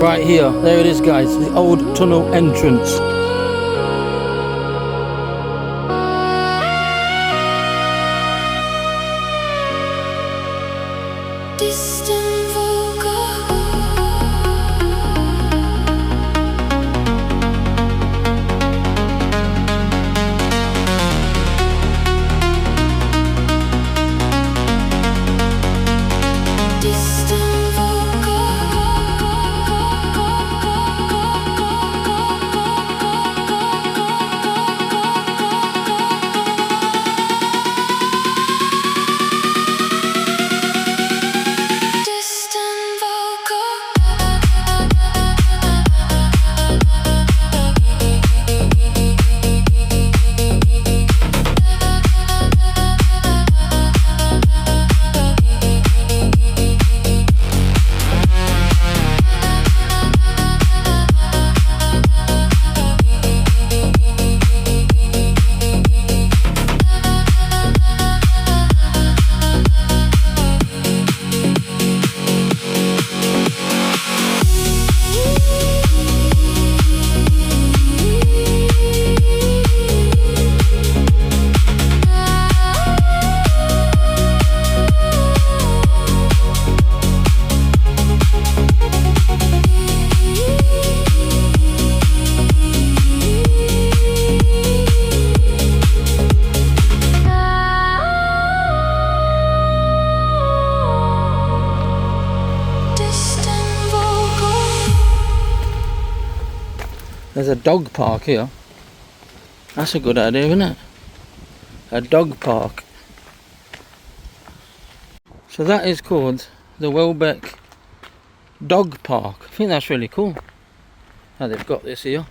Right here, there it is guys, the old tunnel entrance. There's a dog park here. That's a good idea, isn't it? A dog park. So that is called the Welbeck Dog Park. I think that's really cool how they've got this here.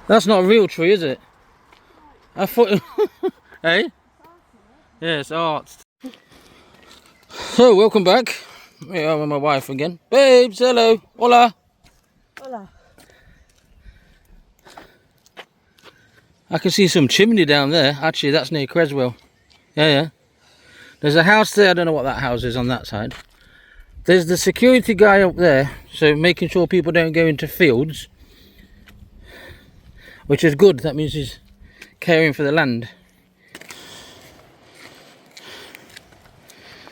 That's not a real tree, is it? I thought... Hey? Yeah, it's art. So, welcome back. Here I am with my wife again. Babes, hello. Hola. Hola. I can see some chimney down there. Actually, that's near Creswell. Yeah. There's a house there. I don't know what that house is on that side. There's the security guy up there. So, making sure people don't go into fields. Which is good. That means he's caring for the land.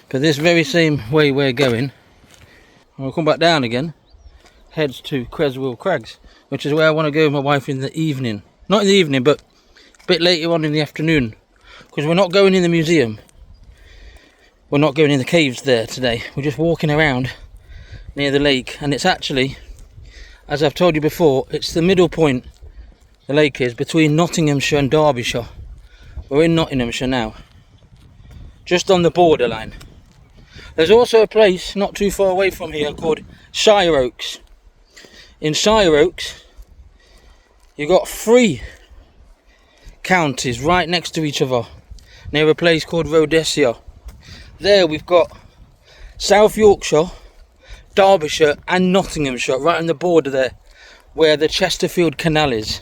But this very same way we're going, we'll come back down again, heads to Creswell Crags, which is where I want to go with my wife in the evening. Not in the evening, but a bit later on in the afternoon, because we're not going in the museum. We're not going in the caves there today. We're just walking around near the lake, and it's actually, as I've told you before, it's the middle point, the lake is, between Nottinghamshire and Derbyshire. We're in Nottinghamshire now, just on the borderline. There's also a place not too far away from here called Shire Oaks. In Shire Oaks, you've got 3 counties right next to each other, near a place called Rhodesia. There we've got South Yorkshire, Derbyshire and Nottinghamshire, right on the border there, where the Chesterfield Canal is.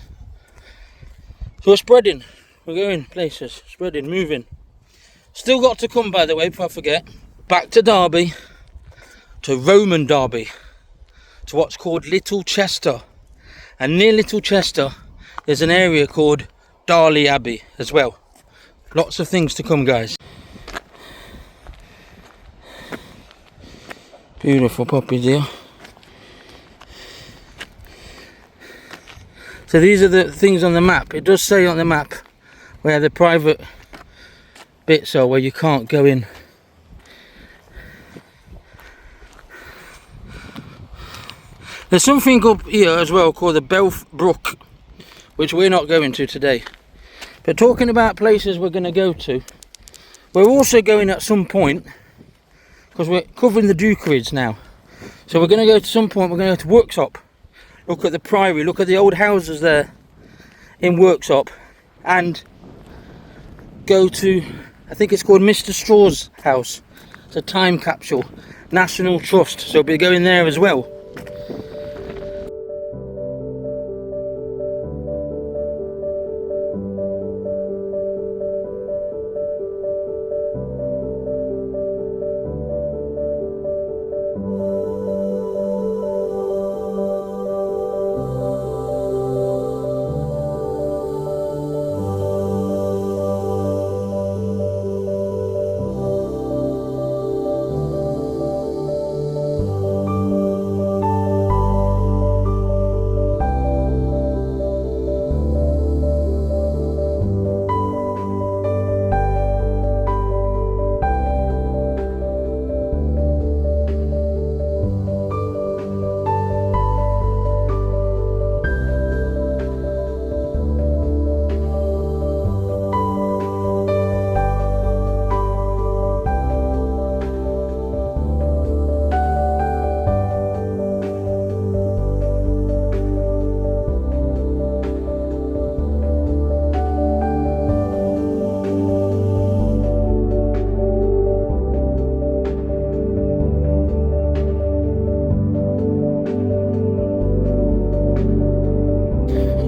So we're spreading, we're going places, spreading, moving. Still got to come, by the way, before I forget, back to Derby, to Roman Derby, to what's called Little Chester. And near Little Chester, there's an area called Darley Abbey as well. Lots of things to come, guys. Beautiful puppies here. So these are the things on the map. It does say on the map where the private bits are, where you can't go in. There's something up here as well called the Belf Brook, which we're not going to today. But talking about places we're going to go to, we're also going at some point, because we're covering the Dukeries now. So we're going to go to some point, we're going to go to Worksop, look at the Priory, look at the old houses there in Worksop, and go to, I think it's called Mr. Straw's house. It's a time capsule, National Trust, so we'll be going there as well.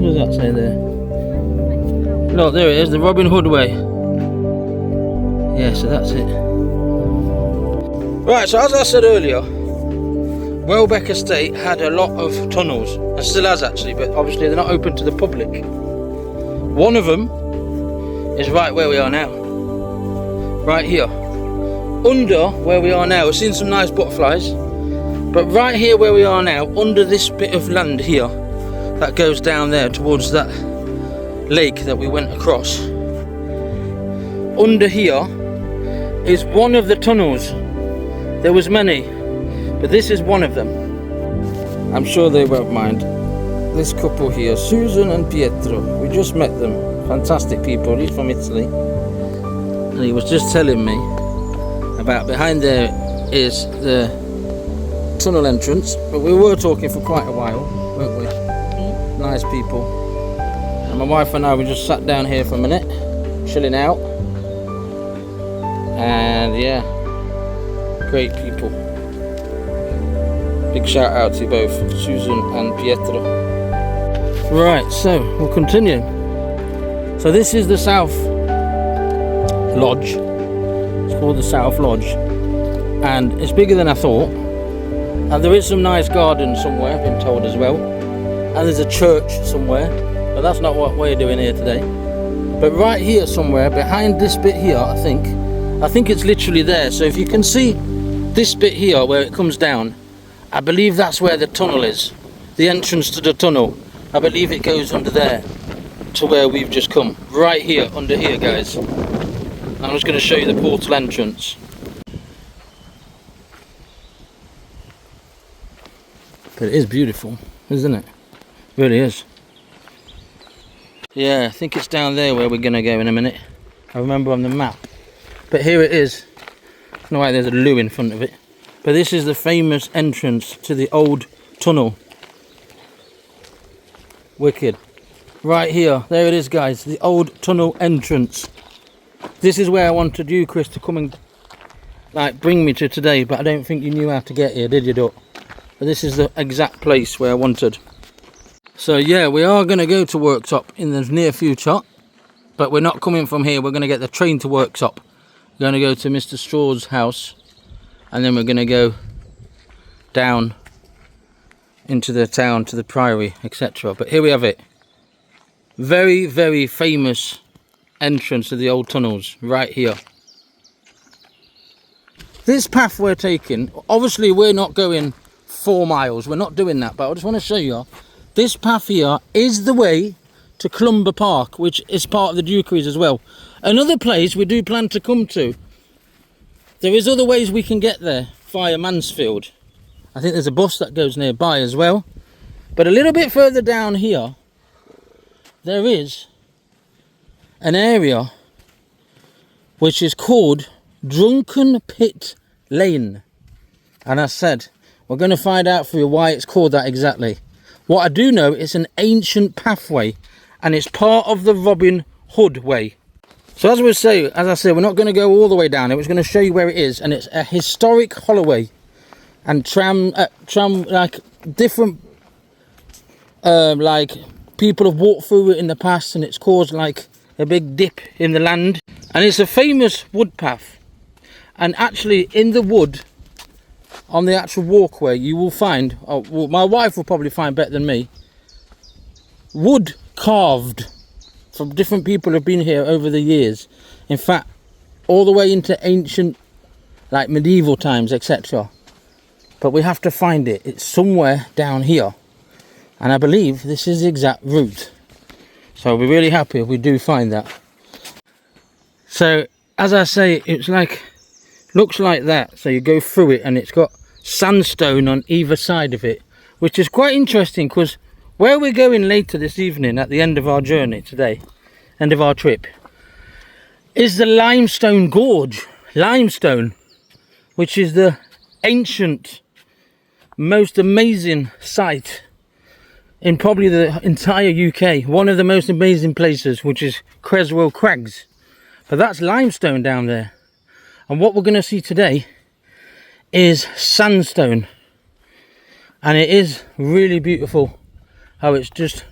What does that say there? Look, there it is, the Robin Hood way. Yeah, so that's it. Right, so as I said earlier, Welbeck Estate had a lot of tunnels, and still has actually, but obviously they're not open to the public. One of them is right where we are now. Right here. Under where we are now, we've seen some nice butterflies, but right here where we are now, under this bit of land here, that goes down there towards that lake that we went across. Under here is one of the tunnels. There was many, but this is one of them. I'm sure they won't mind. This couple here, Susan and Pietro, we just met them. Fantastic people. He's from Italy, and he was just telling me about behind there is the tunnel entrance, but we were talking for quite a while, weren't we? Nice people. And my wife and I, we just sat down here for a minute, chilling out, and yeah, great people. Big shout out to both Susan and Pietro. Right, so we'll continue. So this is the South Lodge. It's called the South Lodge, and it's bigger than I thought. And there is some nice garden somewhere, I've been told as well. And there's a church somewhere, but that's not what we're doing here today. But right here somewhere, behind this bit here, I think it's literally there. So if you can see this bit here where it comes down, I believe that's where the tunnel is. The entrance to the tunnel. I believe it goes under there to where we've just come. Right here, under here, guys. I'm just going to show you the portal entrance. But it is beautiful, isn't it? It really is. Yeah, I think it's down there where we're going to go in a minute. I remember on the map. But here it is. No way, there's a loo in front of it. But this is the famous entrance to the old tunnel. Wicked. Right here, there it is, guys. The old tunnel entrance. This is where I wanted you, Chris, to come and bring me to today. But I don't think you knew how to get here, did you, Duck? But this is the exact place where I wanted. So yeah, we are going to go to Worktop in the near future, but we're not coming from here. We're going to get the train to Worktop. We're going to go to Mr. Straw's house, and then we're going to go down into the town to the priory, etc. But here we have it. Very, very famous entrance to the old tunnels right here. This path we're taking, obviously we're not going 4 miles, we're not doing that, but I just want to show you this path here is the way to Clumber Park, which is part of the Dukeries as well. Another place we do plan to come to. There is other ways we can get there via Mansfield. I think there's a bus that goes nearby as well. But a little bit further down here, there is an area which is called Drunken Pit Lane. And I said, we're going to find out for you why it's called that exactly. What I do know, it's an ancient pathway, and it's part of the Robin Hood way. So as I said, we're not going to go all the way down. I was going to show you where it is, and it's a historic holloway, and tram like different like people have walked through it in the past, and it's caused like a big dip in the land, and it's a famous wood path. And actually, in the wood, on the actual walkway, you will find, well, my wife will probably find better than me, wood carved from different people who have been here over the years. In fact, all the way into ancient, like medieval times, etc. But we have to find it. It's somewhere down here. And I believe this is the exact route. So we're really happy if we do find that. So, as I say, it's like, looks like that. So you go through it and it's got sandstone on either side of it, which is quite interesting, because where we're going later this evening at the end of our journey today, end of our trip, is the Limestone Gorge. Limestone, which is the ancient, most amazing site in probably the entire UK. One of the most amazing places, which is Creswell Crags. But that's limestone down there. And what we're going to see today is sandstone. And it is really beautiful how it's just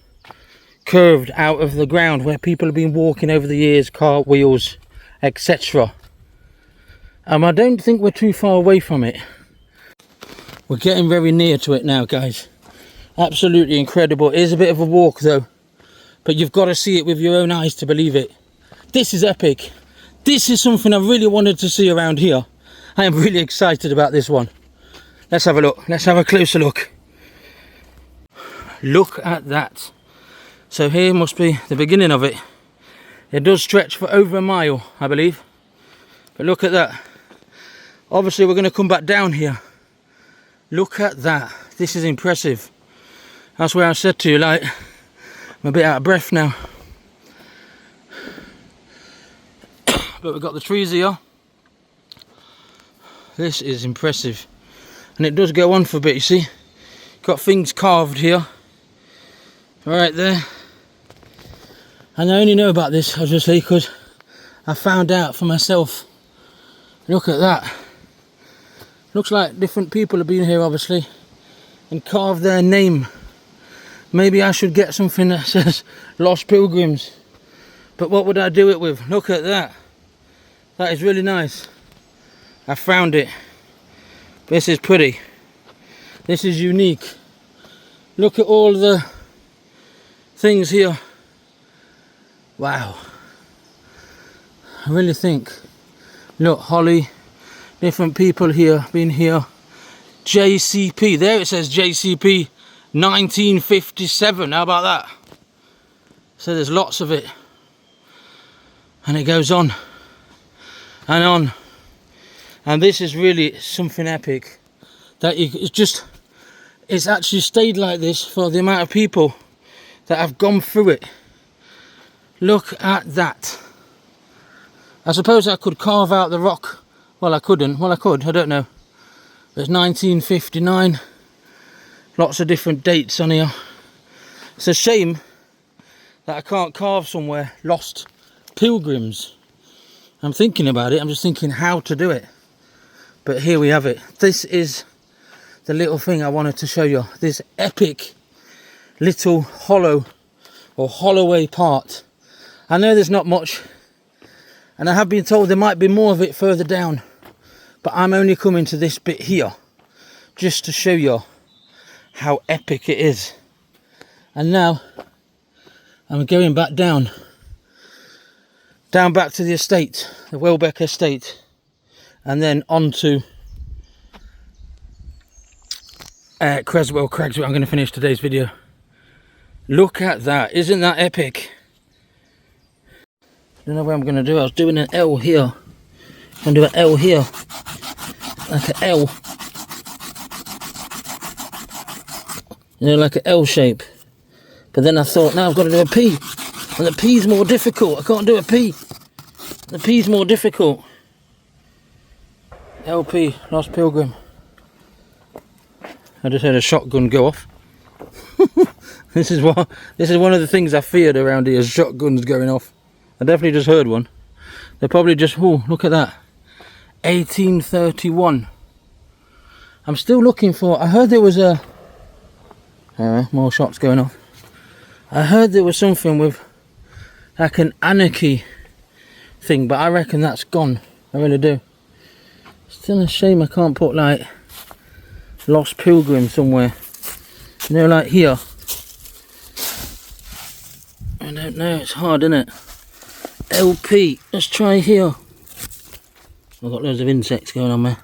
curved out of the ground where people have been walking over the years, car wheels, etc. I don't think we're too far away from it. We're getting very near to it now, guys. Absolutely incredible. It is a bit of a walk though, but you've got to see it with your own eyes to believe it. This is epic. This is something I really wanted to see around here. I am really excited about this one. Let's have a look. Let's have a closer look. Look at that. So here must be the beginning of it. It does stretch for over a mile, I believe. But look at that. Obviously we're going to come back down here. Look at that. This is impressive. That's where I said to you, like, I'm a bit out of breath now. But we've got the trees here. This is impressive. And it does go on for a bit, you see. Got things carved here. Right there. And I only know about this, obviously, because I found out for myself. Look at that. Looks like different people have been here, obviously, and carved their name. Maybe I should get something that says Lost Pilgrims. But what would I do it with? Look at that. That is really nice. I found it. This is pretty. This is unique. Look at all the things here. Wow. I really think. Look, holly. Different people here, been here. JCP. There it says JCP 1957. How about that? So there's lots of it. And it goes on. And on. And this is really something epic. That it's actually stayed like this for the amount of people that have gone through it. Look at that. I suppose I could carve out the rock. Well, I couldn't. Well, I could. I don't know. There's 1959. Lots of different dates on here. It's a shame that I can't carve somewhere Lost Pilgrims. I'm thinking about it. I'm just thinking how to do it. But here we have it. This is the little thing I wanted to show you. This epic little hollow or holloway part. I know there's not much. And I have been told there might be more of it further down. But I'm only coming to this bit here just to show you how epic it is. And now I'm going back down back to the estate, the Welbeck estate, and then on to Creswell, Crags, where I'm going to finish today's video. Look at that. Isn't that epic? I don't know what I'm going to do. I was doing an L here. I'm going to do an L here. Like an L. You know, like an L shape. But then I thought, now I've got to do a P. And the P's more difficult. I can't do a P. The P's more difficult. LP, Lost Pilgrim. I just heard a shotgun go off. This is one of the things I feared around here, is shotguns going off. I definitely just heard one. They're probably just, oh, look at that. 1831. I'm still looking for, I heard there was a, more shots going off. I heard there was something with like an anarchy thing, but I reckon that's gone. I really do. Still a shame I can't put like Lost Pilgrim somewhere. You know, like here. I don't know, it's hard, isn't it? LP, let's try here. I've got loads of insects going on there.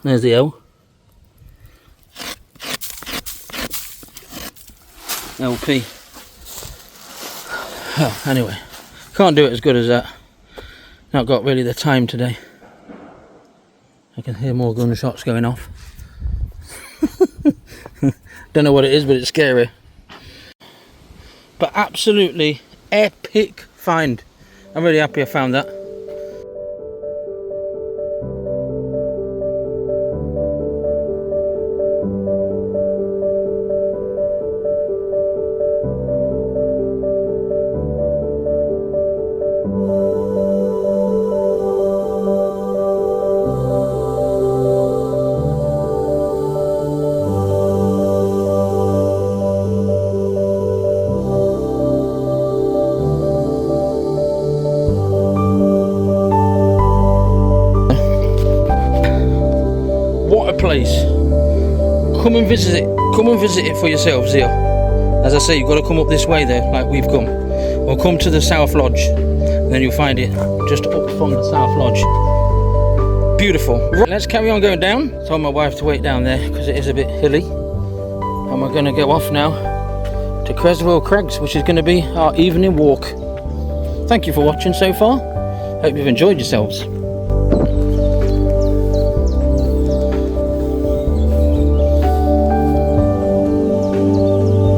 There's the L. LP. Oh, anyway, can't do it as good as that. Not got really the time today. I can hear more gunshots going off. Don't know what it is, but it's scary. But absolutely epic find. I'm really happy I found that. place. Come and visit it. Come and visit it for yourselves here. As I say, you've got to come up this way there, like we've come. Or come to the South Lodge. And then you'll find it just up from the South Lodge. Beautiful. Right, let's carry on going down. Told my wife to wait down there because it is a bit hilly. And we're going to go off now to Creswell Crags, which is going to be our evening walk. Thank you for watching so far. Hope you've enjoyed yourselves.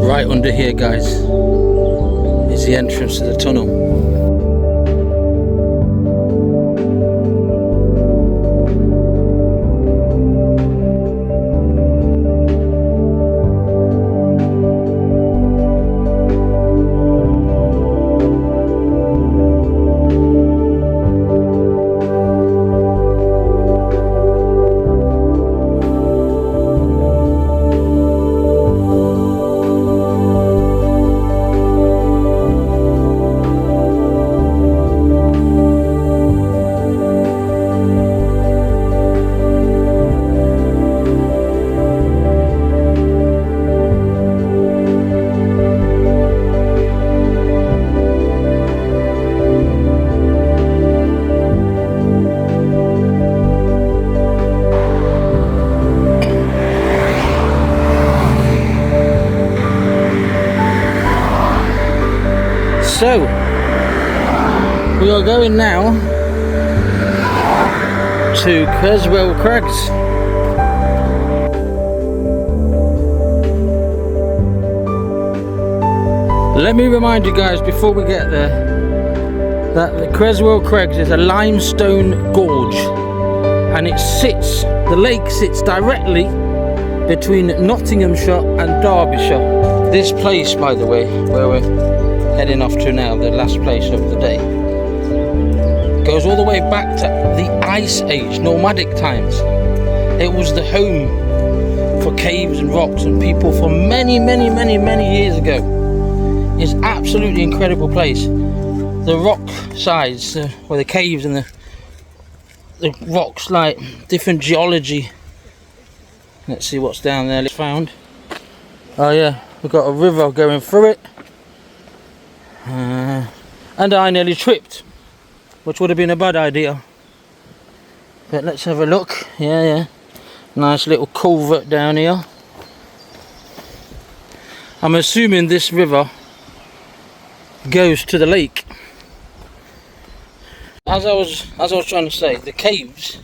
Right under here, guys, is the entrance to the tunnel. So, we are going now to Creswell Crags. Let me remind you guys before we get there that the Creswell Crags is a limestone gorge, and the lake sits directly between Nottinghamshire and Derbyshire. This place, by the way, where we're heading off to now, the last place of the day, goes all the way back to the Ice Age, nomadic times. It was the home for caves and rocks and people for many years ago. It's absolutely incredible place. The rock sides, or the caves and the rocks, like different geology. Let's see what's down there. It's found. Oh yeah, we've got a river going through it. And I nearly tripped, which would have been a bad idea. But let's have a look. Yeah. Nice little culvert down here. I'm assuming this river goes to the lake. As I was trying to say, the caves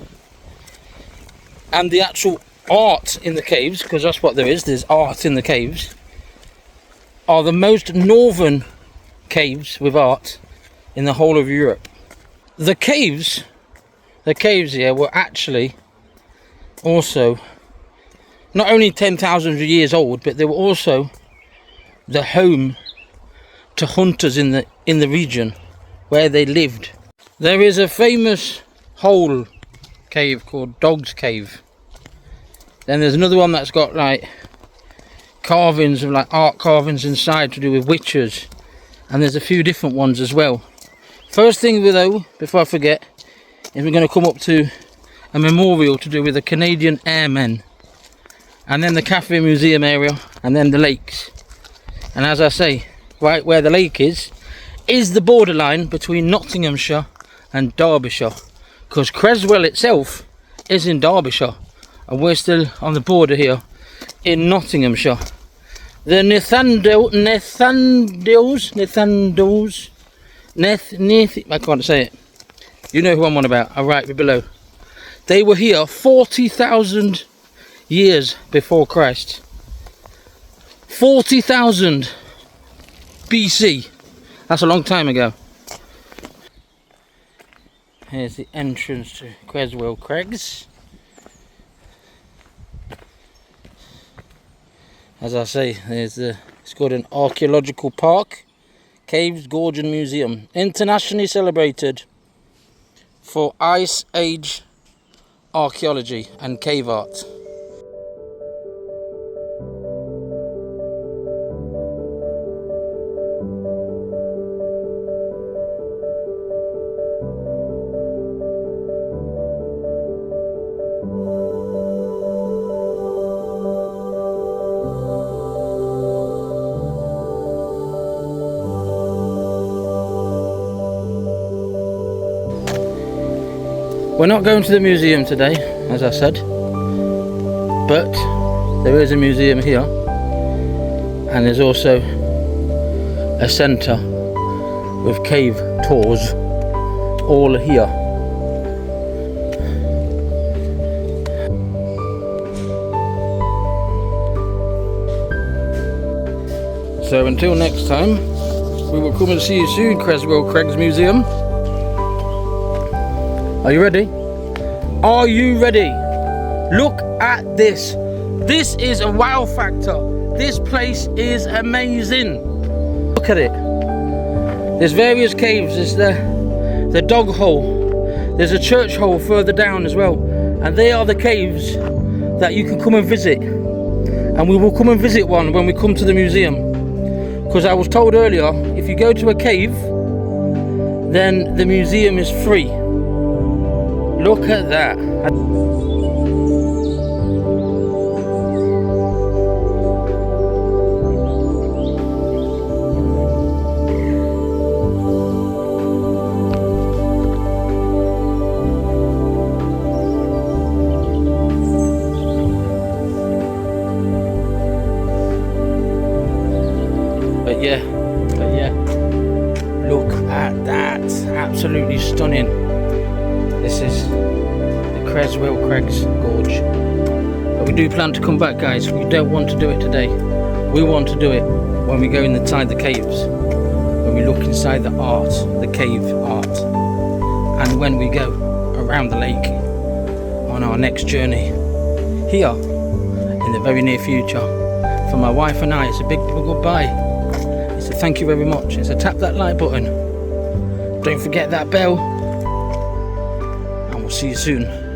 and the actual art in the caves, because that's what there is, there's art in the caves, are the most northern caves with art in the whole of Europe. The caves here were actually also not only 10,000 years old, but they were also the home to hunters in the region where they lived. There is a famous hole cave called Dog's Cave. Then there's another one that's got like carvings of like art carvings inside to do with witches. And there's a few different ones as well. First thing though, before I forget, is we're going to come up to a memorial to do with the Canadian Airmen. And then the Cafe Museum area, and then the lakes. And as I say, right where the lake is the borderline between Nottinghamshire and Derbyshire. Because Creswell itself is in Derbyshire. And we're still on the border here in Nottinghamshire. The I can't say it. You know who I'm on about. I'll write it below. They were here 40,000 years before Christ. 40,000 BC. That's a long time ago. Here's the entrance to Creswell Crags. As I say, it's called an archaeological park, caves, gorge and museum. Internationally celebrated for Ice Age archaeology and cave art. We're not going to the museum today, as I said, but there is a museum here, and there's also a centre with cave tours all here. So until next time, we will come and see you soon, Creswell Crags Museum. Are you ready? Are you ready? Look at this. This is a wow factor. This place is amazing. Look at it. There's various caves. There's the dog hole. There's a church hole further down as well. And they are the caves that you can come and visit. And we will come and visit one when we come to the museum. Because I was told earlier, if you go to a cave, then the museum is free. Look at that. But yeah, look at that, absolutely stunning. This is the Creswell Crags Gorge. But we do plan to come back, guys. We don't want to do it today. We want to do it when we go inside the caves, when we look inside the art, the cave art, and when we go around the lake on our next journey here in the very near future. For my wife and I, it's a big goodbye. So thank you very much. So tap that like button. Don't forget that bell. And we'll see you soon.